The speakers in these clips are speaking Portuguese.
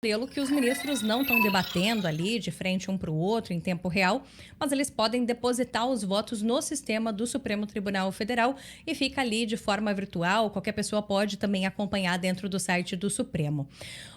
Modelo que os ministros não estão debatendo ali de frente um para o outro em tempo real, mas eles podem depositar os votos no sistema do Supremo Tribunal Federal e fica ali de forma virtual, qualquer pessoa pode também acompanhar dentro do site do Supremo.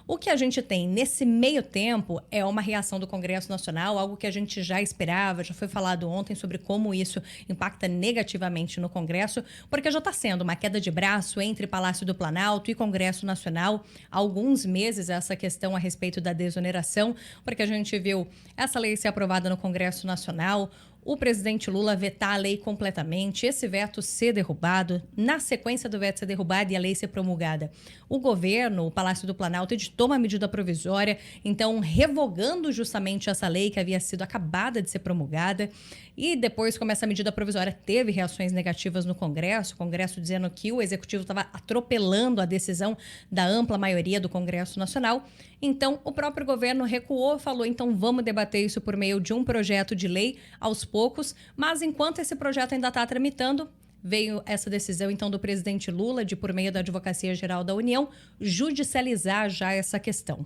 O que a gente tem nesse meio tempo é uma reação do Congresso Nacional, algo que a gente já esperava, já foi falado ontem sobre como isso impacta negativamente no Congresso, porque já está sendo uma queda de braço entre Palácio do Planalto e Congresso Nacional há alguns meses essa questão a respeito da desoneração, porque a gente viu essa lei ser aprovada no Congresso Nacional, o presidente Lula vetar a lei completamente, esse veto ser derrubado, na sequência do veto ser derrubado e a lei ser promulgada. O governo, o Palácio do Planalto, editou uma medida provisória, então revogando justamente essa lei que havia sido acabada de ser promulgada. E depois, como essa medida provisória teve reações negativas no Congresso, o Congresso dizendo que o Executivo estava atropelando a decisão da ampla maioria do Congresso Nacional, então o próprio governo recuou e falou, então vamos debater isso por meio de um projeto de lei aos poucos, mas enquanto esse projeto ainda está tramitando, veio essa decisão, então, do presidente Lula, de, por meio da Advocacia Geral da União, judicializar já essa questão.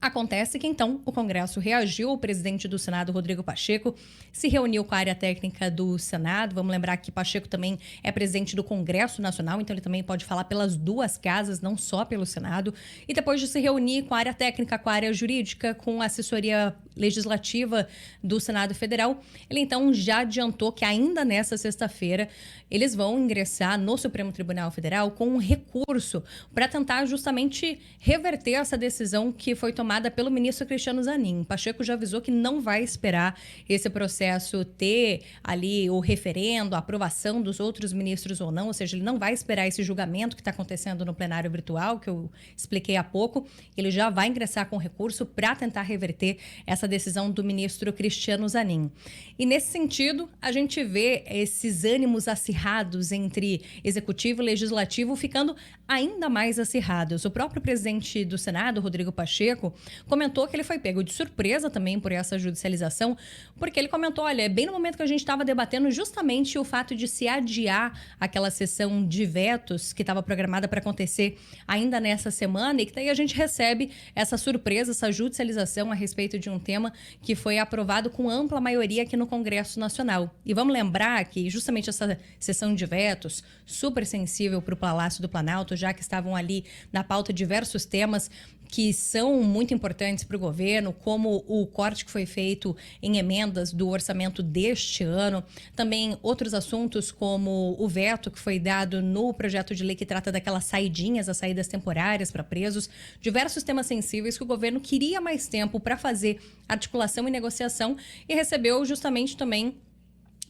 Acontece que, então, o Congresso reagiu, o presidente do Senado, Rodrigo Pacheco, se reuniu com a área técnica do Senado. Vamos lembrar que Pacheco também é presidente do Congresso Nacional, então ele também pode falar pelas duas casas, não só pelo Senado. E depois de se reunir com a área técnica, com a área jurídica, com a assessoria legislativa do Senado Federal, ele então já adiantou que ainda nessa sexta-feira eles vão ingressar no Supremo Tribunal Federal com um recurso para tentar justamente reverter essa decisão que foi tomada pelo ministro Cristiano Zanin. Pacheco já avisou que não vai esperar esse processo ter ali o referendo, a aprovação dos outros ministros ou não, ou seja, ele não vai esperar esse julgamento que está acontecendo no plenário virtual, que eu expliquei há pouco, ele já vai ingressar com recurso para tentar reverter essa decisão do ministro Cristiano Zanin. E nesse sentido, a gente vê esses ânimos acirrados entre executivo e legislativo ficando ainda mais acirrados. O próprio presidente do Senado, Rodrigo Pacheco, comentou que ele foi pego de surpresa também por essa judicialização, porque ele comentou, olha, bem no momento que a gente estava debatendo justamente o fato de se adiar aquela sessão de vetos que estava programada para acontecer ainda nessa semana e que daí a gente recebe essa surpresa, essa judicialização a respeito de um tema que foi aprovado com ampla maioria aqui no Congresso Nacional. E vamos lembrar que justamente essa sessão de vetos, super sensível para o Palácio do Planalto, já que estavam ali na pauta diversos temas que são muito importantes para o governo, como o corte que foi feito em emendas do orçamento deste ano, também outros assuntos como o veto que foi dado no projeto de lei que trata daquelas saidinhas, as saídas temporárias para presos, diversos temas sensíveis que o governo queria mais tempo para fazer articulação e negociação e recebeu justamente também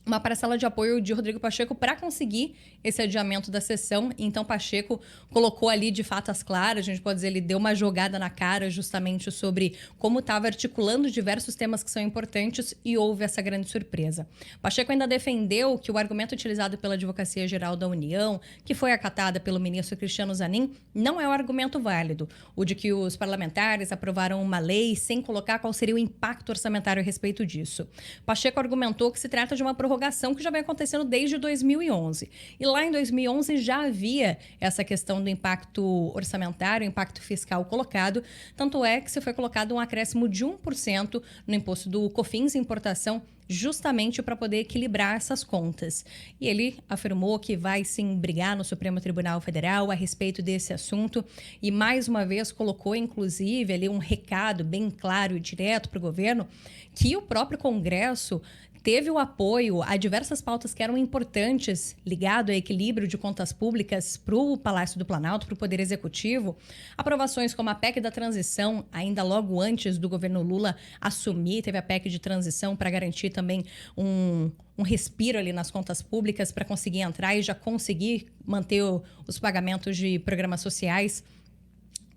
uma parcela de apoio de Rodrigo Pacheco para conseguir esse adiamento da sessão. Então, Pacheco colocou ali de fato as claras, a gente pode dizer, ele deu uma jogada na cara justamente sobre como estava articulando diversos temas que são importantes e houve essa grande surpresa. Pacheco ainda defendeu que o argumento utilizado pela Advocacia Geral da União, que foi acatada pelo ministro Cristiano Zanin, não é um argumento válido. O de que os parlamentares aprovaram uma lei sem colocar qual seria o impacto orçamentário a respeito disso. Pacheco argumentou que se trata de uma prorrogação que já vem acontecendo desde 2011. E lá em 2011 já havia essa questão do impacto orçamentário, impacto fiscal colocado, tanto é que se foi colocado um acréscimo de 1% no imposto do COFINS importação, justamente para poder equilibrar essas contas. E ele afirmou que vai sim brigar no Supremo Tribunal Federal a respeito desse assunto e mais uma vez colocou inclusive ali um recado bem claro e direto para o governo que o próprio Congresso teve o apoio a diversas pautas que eram importantes ligado ao equilíbrio de contas públicas para o Palácio do Planalto, para o Poder Executivo. Aprovações como a PEC da transição, ainda logo antes do governo Lula assumir, teve a PEC de transição para garantir também um respiro ali nas contas públicas para conseguir entrar e já conseguir manter os pagamentos de programas sociais.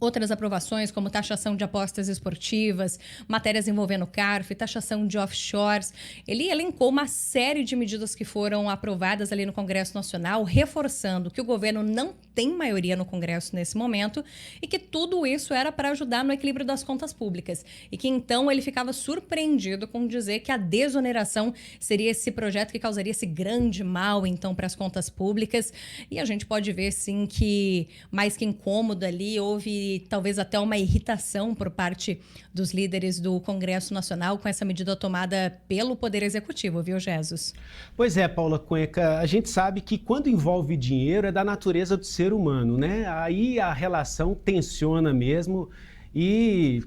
Outras aprovações, como taxação de apostas esportivas, matérias envolvendo CARF, taxação de offshores. Ele elencou uma série de medidas que foram aprovadas ali no Congresso Nacional, reforçando que o governo não tem maioria no Congresso nesse momento, e que tudo isso era para ajudar no equilíbrio das contas públicas. E que então ele ficava surpreendido com dizer que a desoneração seria esse projeto que causaria esse grande mal, então, para as contas públicas. E a gente pode ver, sim, que mais que incômodo ali, houve talvez até uma irritação por parte dos líderes do Congresso Nacional com essa medida tomada pelo Poder Executivo, viu, Jesus? Pois é, Paula Cuenca, a gente sabe que quando envolve dinheiro é da natureza do ser humano, né? Aí a relação tensiona mesmo e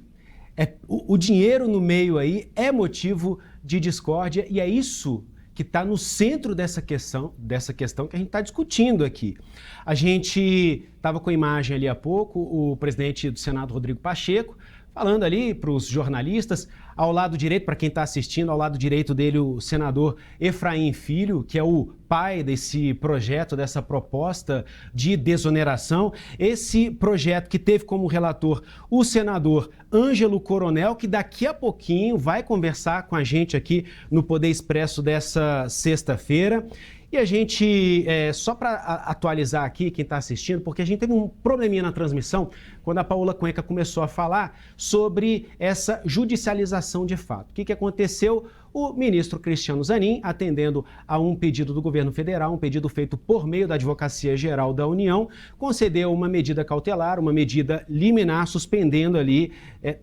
o dinheiro no meio aí é motivo de discórdia e é isso que está no centro dessa questão que a gente está discutindo aqui. A gente estava com a imagem ali há pouco, o presidente do Senado, Rodrigo Pacheco, falando ali para os jornalistas, ao lado direito, para quem está assistindo, ao lado direito dele o senador Efraim Filho, que é o pai desse projeto, dessa proposta de desoneração. Esse projeto que teve como relator o senador Ângelo Coronel, que daqui a pouquinho vai conversar com a gente aqui no Poder Expresso dessa sexta-feira. E a gente, só para atualizar aqui quem está assistindo, porque a gente teve um probleminha na transmissão quando a Paula Cuenca começou a falar sobre essa judicialização de fato. O que aconteceu? O ministro Cristiano Zanin, atendendo a um pedido do governo federal, um pedido feito por meio da Advocacia Geral da União, concedeu uma medida cautelar, uma medida liminar, suspendendo ali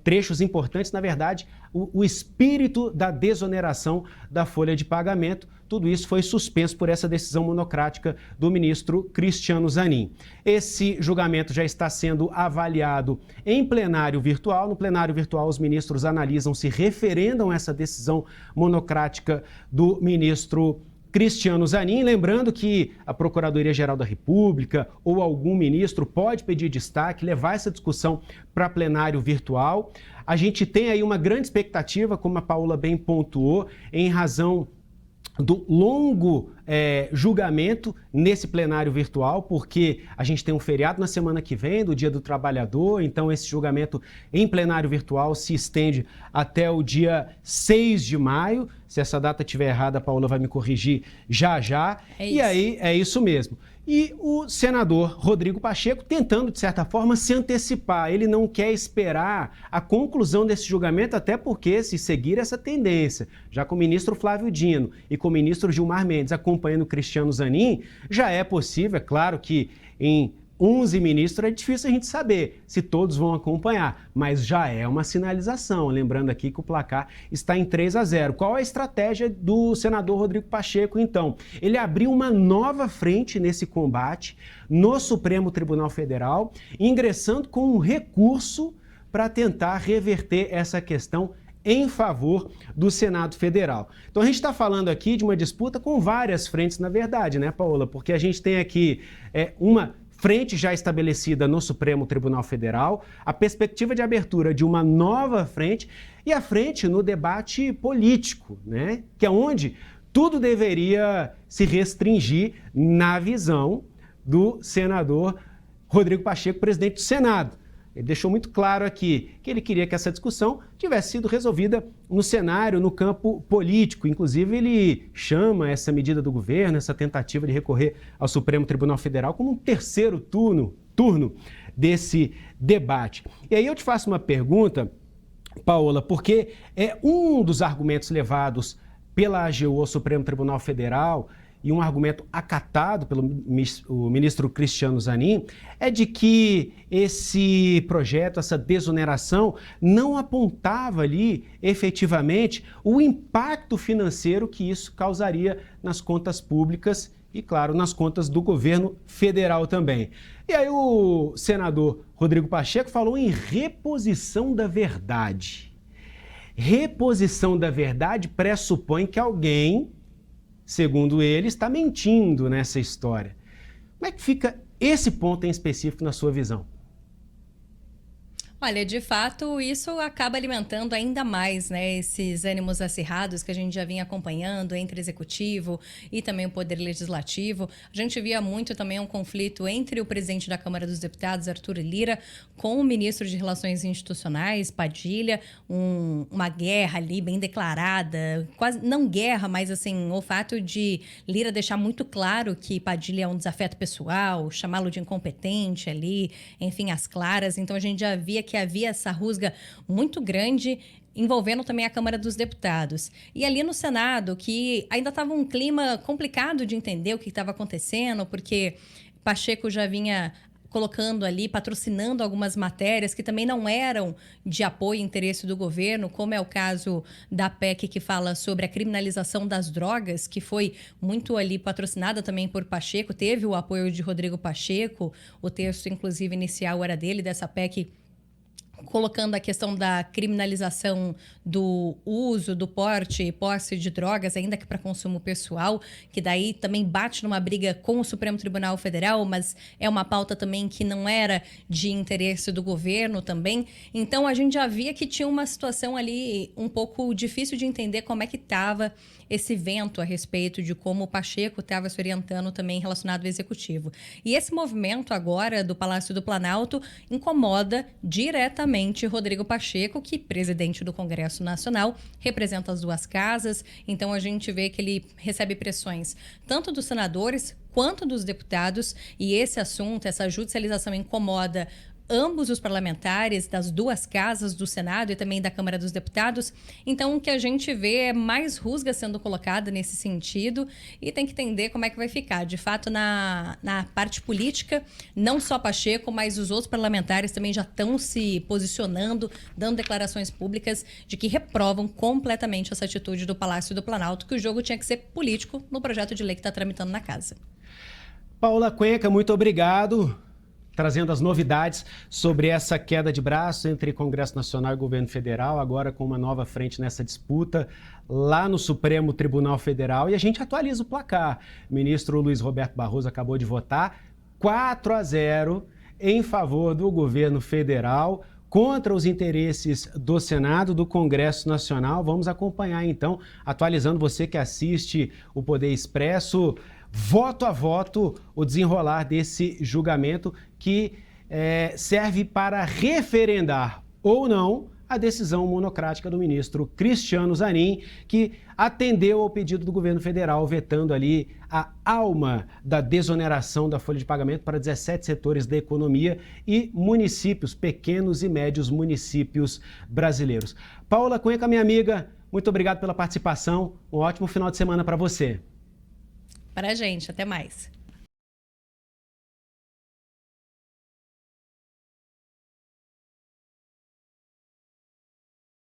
trechos importantes, na verdade, o espírito da desoneração da folha de pagamento. Tudo isso foi suspenso por essa decisão monocrática do ministro Cristiano Zanin. Esse julgamento já está sendo avaliado em plenário virtual. No plenário virtual, os ministros analisam se referendam essa decisão monocrática do ministro Cristiano Zanin, lembrando que a Procuradoria-Geral da República ou algum ministro pode pedir destaque, levar essa discussão para plenário virtual. A gente tem aí uma grande expectativa, como a Paula bem pontuou, em razão do longo julgamento nesse plenário virtual, porque a gente tem um feriado na semana que vem, do Dia do Trabalhador, então esse julgamento em plenário virtual se estende até o dia 6 de maio. Se essa data estiver errada, a Paula vai me corrigir já já. E aí é isso mesmo. E o senador Rodrigo Pacheco tentando, de certa forma, se antecipar. Ele não quer esperar a conclusão desse julgamento, até porque, se seguir essa tendência, já com o ministro Flávio Dino e com o ministro Gilmar Mendes acompanhando o Cristiano Zanin, já é possível, é claro que em 11 ministros é difícil a gente saber se todos vão acompanhar, mas já é uma sinalização. Lembrando aqui que o placar está em 3-0. Qual a estratégia do senador Rodrigo Pacheco, então? Ele abriu uma nova frente nesse combate no Supremo Tribunal Federal, ingressando com um recurso para tentar reverter essa questão em favor do Senado Federal. Então a gente está falando aqui de uma disputa com várias frentes, na verdade, né, Paola? Porque a gente tem aqui uma frente já estabelecida no Supremo Tribunal Federal, a perspectiva de abertura de uma nova frente e a frente no debate político, né? Que é onde tudo deveria se restringir na visão do senador Rodrigo Pacheco, presidente do Senado. Ele deixou muito claro aqui que ele queria que essa discussão tivesse sido resolvida no cenário, no campo político. Inclusive, ele chama essa medida do governo, essa tentativa de recorrer ao Supremo Tribunal Federal como um terceiro turno desse debate. E aí eu te faço uma pergunta, Paola, porque um dos argumentos levados pela AGU ao Supremo Tribunal Federal e um argumento acatado pelo ministro Cristiano Zanin, é de que esse projeto, essa desoneração, não apontava ali efetivamente o impacto financeiro que isso causaria nas contas públicas e, claro, nas contas do governo federal também. E aí o senador Rodrigo Pacheco falou em reposição da verdade. Reposição da verdade pressupõe que alguém, segundo ele, está mentindo nessa história. Como é que fica esse ponto em específico na sua visão? Olha, de fato, isso acaba alimentando ainda mais, né, esses ânimos acirrados que a gente já vinha acompanhando entre executivo e também o poder legislativo. A gente via muito também um conflito entre o presidente da Câmara dos Deputados, Arthur Lira, com o ministro de Relações Institucionais, Padilha, uma guerra ali bem declarada, quase não guerra, mas assim, o fato de Lira deixar muito claro que Padilha é um desafeto pessoal, chamá-lo de incompetente ali, enfim, às claras. Então a gente já via que havia essa rusga muito grande envolvendo também a Câmara dos Deputados. E ali no Senado, que ainda estava um clima complicado de entender o que estava acontecendo, porque Pacheco já vinha colocando ali, patrocinando algumas matérias que também não eram de apoio e interesse do governo, como é o caso da PEC que fala sobre a criminalização das drogas, que foi muito ali patrocinada também por Pacheco, teve o apoio de Rodrigo Pacheco, o texto, inclusive, inicial era dele, dessa PEC, colocando a questão da criminalização do uso, do porte e posse de drogas, ainda que para consumo pessoal, que daí também bate numa briga com o Supremo Tribunal Federal, mas é uma pauta também que não era de interesse do governo também. Então, a gente já via que tinha uma situação ali um pouco difícil de entender como é que estava esse vento a respeito de como o Pacheco estava se orientando também relacionado ao executivo. E esse movimento agora do Palácio do Planalto incomoda diretamente Rodrigo Pacheco, que, presidente do Congresso Nacional, representa as duas casas. Então a gente vê que ele recebe pressões tanto dos senadores quanto dos deputados, e esse assunto, essa judicialização incomoda ambos os parlamentares das duas casas, do Senado e também da Câmara dos Deputados. Então, o que a gente vê é mais rusga sendo colocada nesse sentido e tem que entender como é que vai ficar. De fato, na parte política, não só Pacheco, mas os outros parlamentares também já estão se posicionando, dando declarações públicas de que reprovam completamente essa atitude do Palácio do Planalto, que o jogo tinha que ser político no projeto de lei que está tramitando na casa. Paula Cuenca, muito obrigado, trazendo as novidades sobre essa queda de braço entre Congresso Nacional e Governo Federal, agora com uma nova frente nessa disputa lá no Supremo Tribunal Federal. E a gente atualiza o placar. O ministro Luiz Roberto Barroso acabou de votar 4-0 em favor do governo federal, contra os interesses do Senado, do Congresso Nacional. Vamos acompanhar, então, atualizando você que assiste o Poder Expresso, voto a voto, o desenrolar desse julgamento que serve para referendar ou não a decisão monocrática do ministro Cristiano Zanin, que atendeu ao pedido do governo federal, vetando ali a alma da desoneração da folha de pagamento para 17 setores da economia e municípios, pequenos e médios municípios brasileiros. Paula Cuenca, minha amiga, muito obrigado pela participação. Um ótimo final de semana para você. Para a gente, até mais.